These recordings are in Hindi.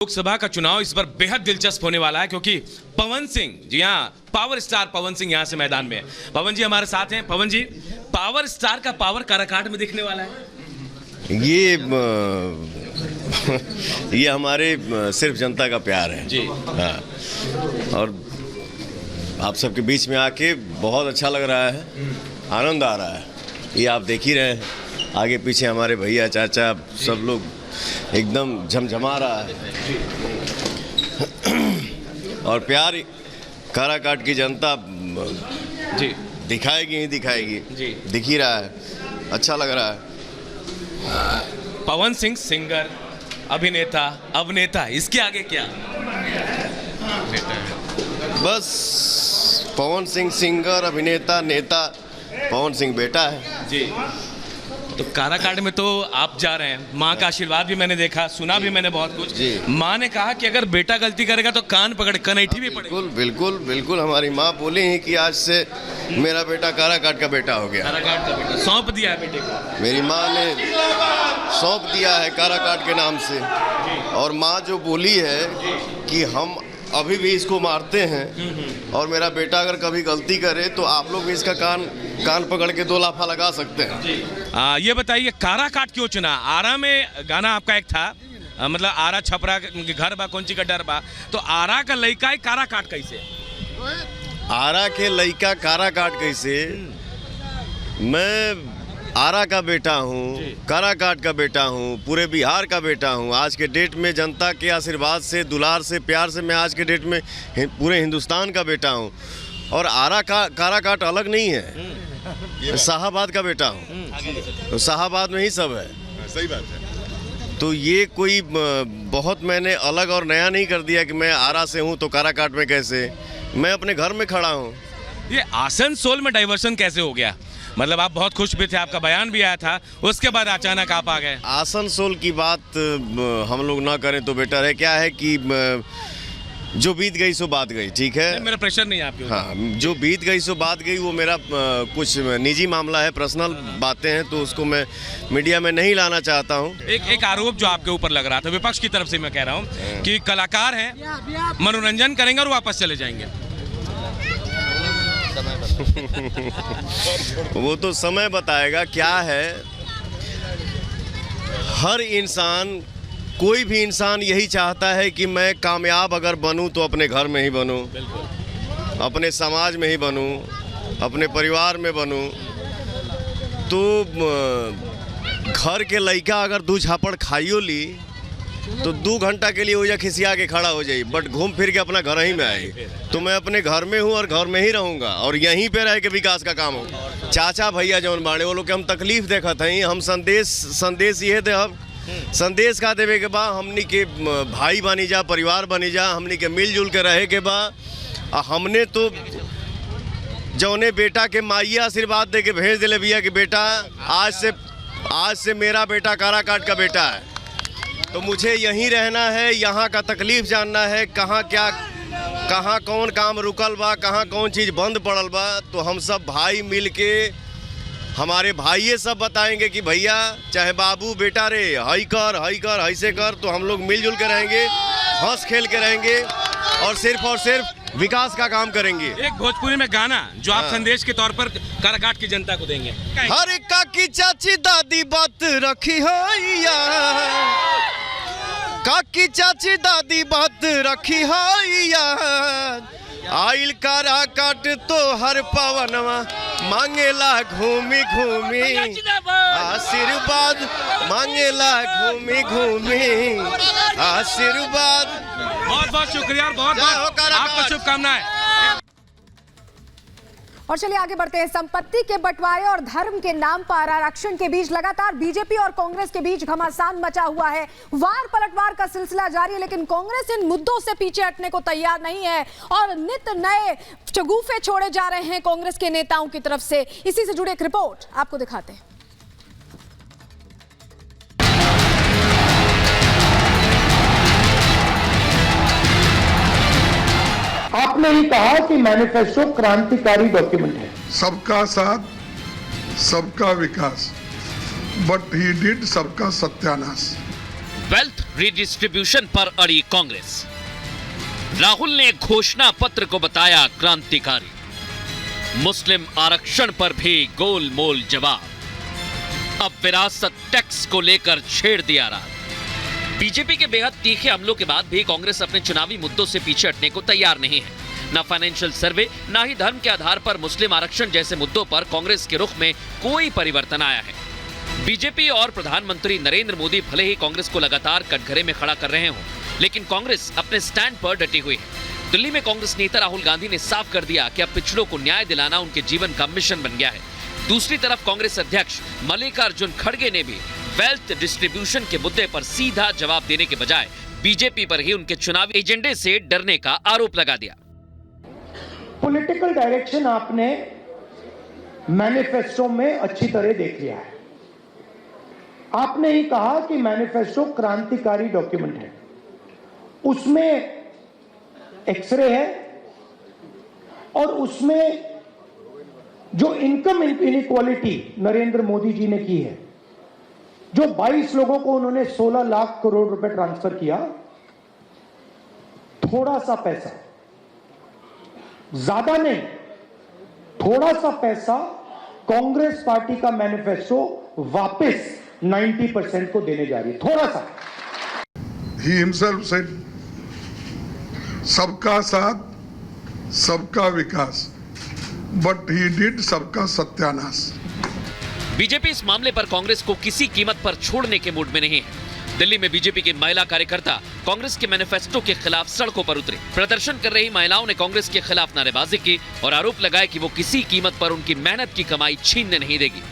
लोकसभा का चुनाव इस बार बेहद दिलचस्प होने वाला है क्योंकि पवन सिंह, जी हाँ, पावर स्टार पवन सिंह यहाँ से मैदान में है। पवन जी हमारे साथ हैं। पवन जी, पावर स्टार का पावर काराकाट में दिखने वाला है। ये हमारे सिर्फ जनता का प्यार है जी। हाँ, और आप सबके बीच में आके बहुत अच्छा लग रहा है, आनंद आ रहा है। ये आप देख ही रहे हैं, आगे पीछे हमारे भैया चाचा सब लोग एकदम झमझमा रहा है। और प्यार काराकाट की जनता जी दिखाएगी ही दिखाएगी जी। दिख ही रहा है, अच्छा लग रहा है। पवन सिंह सिंगर, अभिनेता, अभिनेता, इसके आगे क्या? बस पवन सिंह सिंगर, अभिनेता, नेता, पवन सिंह बेटा है जी। तो काराकाट में तो आप जा रहे हैं, माँ का आशीर्वाद भी मैंने देखा, सुना भी मैंने बहुत कुछ। माँ ने कहा कि अगर बेटा गलती करेगा तो कान पकड़ कनैठी भी पड़ेगी। बिल्कुल बिल्कुल बिल्कुल, हमारी माँ बोली है कि आज से मेरा बेटा काराकाट का बेटा हो गया। काराकाट का बेटा सौंप दिया है बेटे को, मेरी माँ ने सौंप दिया है काराकाट के नाम से। और माँ जो बोली है कि हम अभी भी इसको मारते हैं और मेरा बेटा अगर कभी गलती करे तो आप लोग भी इसका कान पकड़ के 2 लाफा लगा सकते हैं। ये बताइए काराकाट क्यों चुना? आरा में गाना आपका एक था, मतलब आरा छपरा घर बा कौन ची का डर बा, तो आरा का लइका काराकाट कैसे? आरा के लइका काराकाट कैसे? मैं आरा का बेटा हूँ, काराकाट का बेटा हूँ, पूरे बिहार का बेटा हूँ। आज के डेट में जनता के आशीर्वाद से, दुलार से, प्यार से मैं आज के डेट में पूरे हिंदुस्तान का बेटा हूँ। और आरा का काराकाट अलग नहीं है, शाहाबाद का बेटा हूँ, तो शाहाबाद में ही सब है। सही बात है। तो ये कोई बहुत मैंने अलग और नया नहीं कर दिया कि मैं आरा से हूँ तो काराकाट में कैसे। मैं अपने घर में खड़ा हूँ। ये आसनसोल में डाइवर्सन कैसे हो गया? मतलब आप बहुत खुश भी थे, आपका बयान भी आया था, उसके बाद अचानक आप आ गए। आसनसोल की बात हम लोग ना करें तो बेटर है। क्या है कि जो बीत गई सो बात गई, ठीक है। मेरा प्रेशर नहीं है आपके ऊपर। हाँ, जो बीत गई सो बात गई, वो मेरा कुछ निजी मामला है, पर्सनल बातें हैं, तो उसको मैं मीडिया में नहीं लाना चाहता हूँ। एक आरोप जो आपके ऊपर लग रहा था विपक्ष की तरफ से, मैं कह रहा हूँ कि कलाकार हैं, मनोरंजन करेंगे और वापस चले जाएंगे। वो तो समय बताएगा। क्या है, हर इंसान, कोई भी इंसान यही चाहता है कि मैं कामयाब अगर बनूं तो अपने घर में ही बनूं, अपने समाज में ही बनूं, अपने परिवार में बनूं। तो घर के लड़का अगर 2 झापड़ खाइयो ली तो 2 घंटा के लिए वो या खिसिया के खड़ा हो जाई, बट घूम फिर के अपना घर ही में आई। तो मैं अपने घर में हूँ और घर में ही रहूँगा और यहीं पे रह के विकास का काम हो। चाचा भैया जौन बाड़े वो लोग के हम तकलीफ देखत हैं, हम संदेश ये दे, हम संदेश का देवे के बा, हमनी के भाई बनी जा, परिवार बनी जा, हमनी के मिलजुल के रहे के बा। हमने तो जौने बेटा के माइया आशीर्वाद दे के भेज दिले भैया कि बेटा आज से मेरा बेटा काराकाट का बेटा है, तो मुझे यहीं रहना है, यहाँ का तकलीफ जानना है, कहाँ कौन काम रुकल बा, कहाँ कौन चीज़ बंद पड़ल बा। तो हम सब भाई मिल के, हमारे भाई ये सब बताएंगे कि भैया चाहे बाबू बेटा रे हई कर ऐसे कर, तो हम लोग मिलजुल के रहेंगे, हंस खेल के रहेंगे और सिर्फ विकास का काम करेंगे। एक भोजपुरी में गाना जो आप संदेश के तौर पर काराकाट की जनता को देंगे। हर काकी चाची दादी बात रखी हो या, काकी चाची दादी बात रखी हो या, आइल काराकाट तो हर पवनवा मांगेला घूमी घूमी, आशीर्वाद मांगेला घूमी घूमी, आशीर्वाद। बहुत बहुत शुक्रिया और बहुत आपको शुभकामनाएं। और चलिए आगे बढ़ते हैं। संपत्ति के बंटवारे और धर्म के नाम पर आरक्षण के बीच लगातार बीजेपी और कांग्रेस के बीच घमासान मचा हुआ है। वार पलटवार का सिलसिला जारी है, लेकिन कांग्रेस इन मुद्दों से पीछे हटने को तैयार नहीं है और नित नए शगुफे छोड़े जा रहे हैं कांग्रेस के नेताओं की तरफ से। इसी से जुड़ी एक रिपोर्ट आपको दिखाते हैं। आपने ही कहा कि मैनिफेस्टो क्रांतिकारी डॉक्यूमेंट है। सबका साथ, सबका विकास, बट ही डिड सबका सत्यानाश। वेल्थ रिडिस्ट्रीब्यूशन पर अड़ी कांग्रेस। राहुल ने घोषणा पत्र को बताया क्रांतिकारी। मुस्लिम आरक्षण पर भी गोलमोल जवाब। अब विरासत टैक्स को लेकर छेड़ दिया रात। बीजेपी के बेहद तीखे हमलों के बाद भी कांग्रेस अपने चुनावी मुद्दों से पीछे हटने को तैयार नहीं है। न फाइनेंशियल सर्वे, न ही धर्म के आधार पर मुस्लिम आरक्षण जैसे मुद्दों पर कांग्रेस के रुख में कोई परिवर्तन आया है। बीजेपी और प्रधानमंत्री नरेंद्र मोदी भले ही कांग्रेस को लगातार कटघरे में खड़ा कर रहे हों, लेकिन कांग्रेस अपने स्टैंड पर डटी हुई है। दिल्ली में कांग्रेस नेता राहुल गांधी ने साफ कर दिया कि अब पिछड़ों को न्याय दिलाना उनके जीवन का मिशन बन गया है। दूसरी तरफ कांग्रेस अध्यक्ष मल्लिकार्जुन खड़गे ने भी वेल्थ डिस्ट्रीब्यूशन के मुद्दे पर सीधा जवाब देने के बजाय बीजेपी पर ही उनके चुनावी एजेंडे से डरने का आरोप लगा दिया। पॉलिटिकल डायरेक्शन आपने मैनिफेस्टो में अच्छी तरह देख लिया है। आपने ही कहा कि मैनिफेस्टो क्रांतिकारी डॉक्यूमेंट है, उसमें एक्सरे है और उसमें जो इनकम इनइक्वालिटी नरेंद्र मोदी जी ने की है, जो 22 लोगों को उन्होंने 16 लाख करोड़ रुपए ट्रांसफर किया, थोड़ा सा पैसा, ज्यादा नहीं, थोड़ा सा पैसा कांग्रेस पार्टी का मैनिफेस्टो वापस 90% को देने जा रही है। थोड़ा सा। He himself said, सबका साथ सबका विकास, बट ही डिड सबका सत्यानाश। बीजेपी इस मामले पर कांग्रेस को किसी कीमत पर छोड़ने के मूड में नहीं है। दिल्ली में बीजेपी की महिला कार्यकर्ता कांग्रेस के मैनिफेस्टो के खिलाफ सड़कों पर उतरे। प्रदर्शन कर रही महिलाओं ने कांग्रेस के खिलाफ नारेबाजी की और आरोप लगाया कि वो किसी कीमत पर उनकी मेहनत की कमाई छीनने नहीं देगी।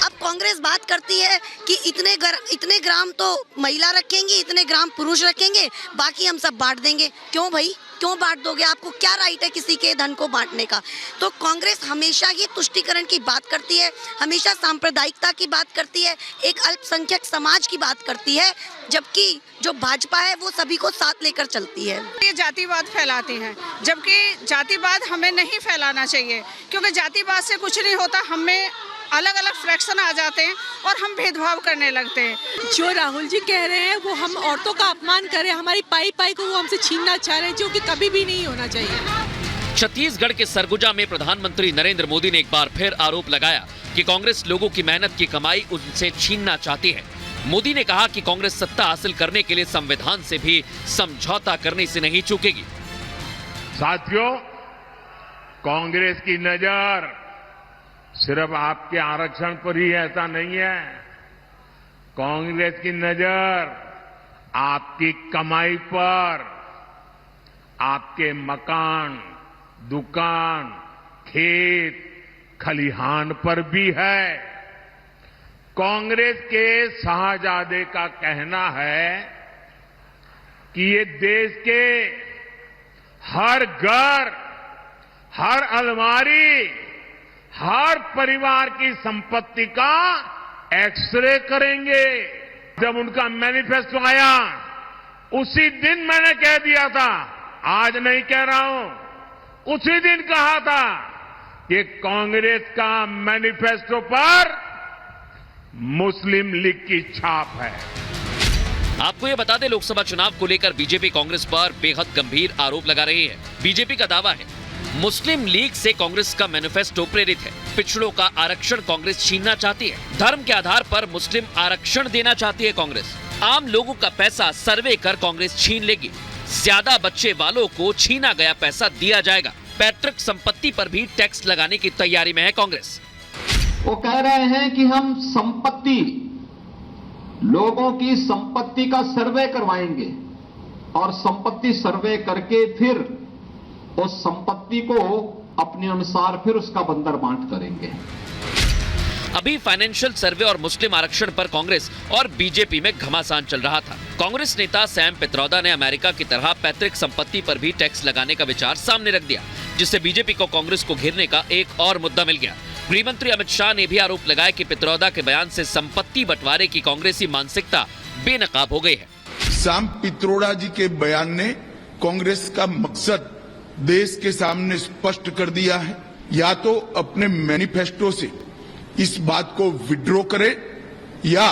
अब कांग्रेस बात करती है कि इतने ग्राम तो महिला रखेंगे, इतने ग्राम पुरुष रखेंगे, बाकी हम सब बांट देंगे। क्यों भाई, क्यों बांट दोगे? आपको क्या राइट है किसी के धन को बांटने का? तो कांग्रेस हमेशा ही तुष्टीकरण की बात करती है, हमेशा सांप्रदायिकता की बात करती है, एक अल्पसंख्यक समाज की बात करती है, जबकि जो भाजपा है वो सभी को साथ लेकर चलती है। ये जातिवाद फैलाती हैं, जबकि जातिवाद हमें नहीं फैलाना चाहिए, क्योंकि जातिवाद से कुछ नहीं होता। हमें अलग अलग फ्रैक्शन आ जाते हैं और हम भेदभाव करने लगते हैं। जो राहुल जी कह रहे हैं वो हम औरतों का अपमान कर रहे हैं, हमारी पाई पाई को वो हमसे छीनना चाह रहे हैं, जो कि कभी भी नहीं होना चाहिए। छत्तीसगढ़ के सरगुजा में प्रधानमंत्री नरेंद्र मोदी ने एक बार फिर आरोप लगाया कि कांग्रेस लोगों की मेहनत की कमाई उनसे छीनना चाहती है। मोदी ने कहा कि कांग्रेस सत्ता हासिल करने के लिए संविधान से भी समझौता करने से नहीं चूकेगी। साथियों, कांग्रेस की नजर सिर्फ आपके आरक्षण पर ही ऐसा नहीं है। कांग्रेस की नजर आपकी कमाई पर, आपके मकान, दुकान, खेत, खलिहान पर भी है। कांग्रेस के शाहजादे का कहना है कि ये देश के हर घर, हर अलमारी, हर परिवार की संपत्ति का एक्सरे करेंगे। जब उनका मैनिफेस्टो आया उसी दिन मैंने कह दिया था, आज नहीं कह रहा हूं, उसी दिन कहा था कि कांग्रेस का मैनिफेस्टो पर मुस्लिम लीग की छाप है। आपको ये बता दें, लोकसभा चुनाव को लेकर बीजेपी कांग्रेस पर बेहद गंभीर आरोप लगा रही है। बीजेपी का दावा है मुस्लिम लीग से कांग्रेस का मैनिफेस्टो प्रेरित है। पिछड़ों का आरक्षण कांग्रेस छीनना चाहती है। धर्म के आधार पर मुस्लिम आरक्षण देना चाहती है कांग्रेस। आम लोगों का पैसा सर्वे कर कांग्रेस छीन लेगी। ज्यादा बच्चे वालों को छीना गया पैसा दिया जाएगा। पैतृक संपत्ति पर भी टैक्स लगाने की तैयारी में है कांग्रेस। वो कह रहे हैं कि हम संपत्ति, लोगों की संपत्ति का सर्वे करवाएंगे और संपत्ति सर्वे करके फिर उस संपत्ति को अपने अनुसार फिर उसका बंदर बांट करेंगे। अभी फाइनेंशियल सर्वे और मुस्लिम आरक्षण पर कांग्रेस और बीजेपी में घमासान चल रहा था। कांग्रेस नेता सैम पित्रोदा ने अमेरिका की तरह पैतृक संपत्ति पर भी टैक्स लगाने का विचार सामने रख दिया, जिससे बीजेपी को कांग्रेस को घेरने का एक और मुद्दा मिल गया। गृह मंत्री अमित शाह ने भी आरोप लगाया कि पित्रोदा के बयान से संपत्ति बंटवारे की कांग्रेसी मानसिकता बेनकाब हो गई है। सैम पित्रोदा जी के बयान ने कांग्रेस का मकसद देश के सामने स्पष्ट कर दिया है। या तो अपने मैनिफेस्टो से इस बात को विड्रॉ करे, या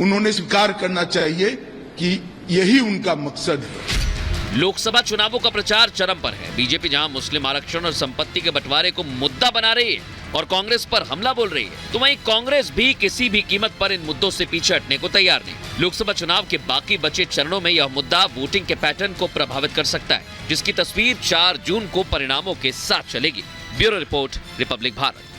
उन्होंने स्वीकार करना चाहिए कि यही उनका मकसद है। लोकसभा चुनावों का प्रचार चरम पर है। बीजेपी जहां मुस्लिम आरक्षण और संपत्ति के बंटवारे को मुद्दा बना रही है और कांग्रेस पर हमला बोल रही है, तो वहीं कांग्रेस भी किसी भी कीमत पर इन मुद्दों से पीछे हटने को तैयार नहीं। लोकसभा चुनाव के बाकी बचे चरणों में यह मुद्दा वोटिंग के पैटर्न को प्रभावित कर सकता है, जिसकी तस्वीर 4 जून को परिणामों के साथ चलेगी। Bureau report, Republic Bharat.